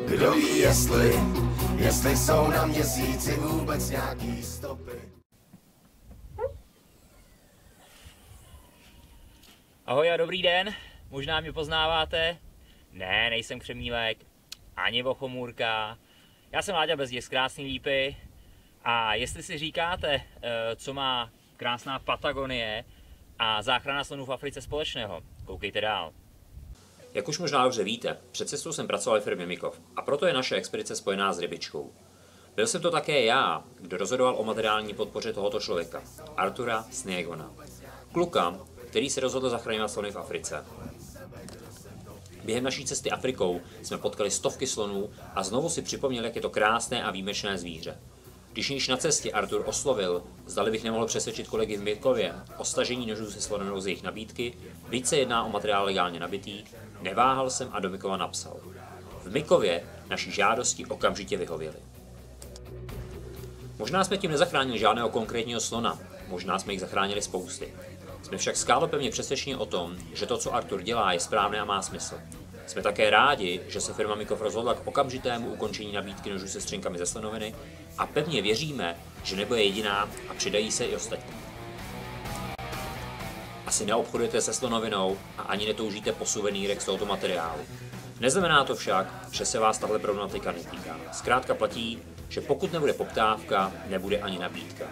Kdo ví, jestli jsou na měsíci vůbec nějaký stopy. Ahoj a dobrý den, možná mě poznáváte? Ne, nejsem Křemílek, ani Bochomůrka. Já jsem Láďa Bezděk z Krásný Lípy a jestli si říkáte, co má krásná Patagonie a záchrana slonů v Africe společného, koukejte dál. Jak už možná dobře víte, před cestou jsem pracoval v firmě Mikov a proto je naše expedice spojená s rybičkou. Byl jsem to také já, kdo rozhodoval o materiální podpoře tohoto člověka, Artura Sniegona. Kluka, který se rozhodl zachraňovat slony v Africe. Během naší cesty Afrikou jsme potkali stovky slonů a znovu si připomněli, jak je to krásné a výjimečné zvíře. Když již na cestě Artur oslovil, zdali bych nemohl přesvědčit kolegy v Mikově o stažení nožů se slonovinou z jejich nabídky, byť se jedná o materiál legálně nabitý, neváhal jsem a do Mikova napsal. V Mikově naší žádosti okamžitě vyhověli. Možná jsme tím nezachránili žádného konkrétního slona, možná jsme jich zachránili spousty. Jsme však skálopevně přesvědčeni o tom, že to, co Artur dělá, je správné a má smysl. Jsme také rádi, že se firma Mikov rozhodla k okamžitému ukončení nabídky nožů se střenkami ze slonoviny a pevně věříme, že nebude jediná a přidají se i ostatní. Asi neobchodujete se slonovinou a ani netoužíte po suvenýrech z tohoto materiálu. Neznamená to však, že se vás tahle problematika netýká. Zkrátka platí, že pokud nebude poptávka, nebude ani nabídka.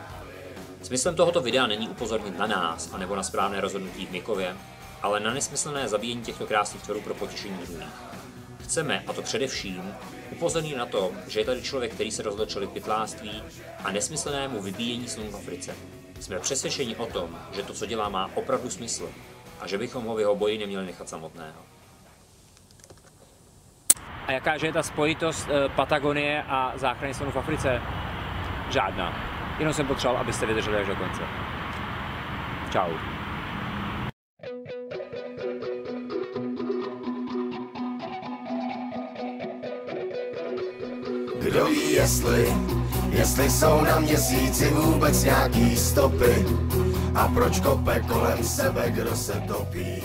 Smyslem tohoto videa není upozornit na nás anebo na správné rozhodnutí v Mikově, ale na nesmyslné zabíjení těchto krásných tvorů pro potěšení druhých. Chceme, a to především, upozornit na to, že je tady člověk, který se rozhodl čelit pytláctví a nesmyslnému vybíjení slonů v Africe. Jsme přesvědčeni o tom, že to, co dělá, má opravdu smysl a že bychom ho v jeho boji neměli nechat samotného. A jakáže je ta spojitost Patagonie a záchrany slonů v Africe? Žádná. Jenom jsem potřeboval, abyste vydrželi až do konce. Čau. Kdo ví, jestli jsou na měsíci vůbec nějaký stopy a proč kope kolem sebe, kdo se topí.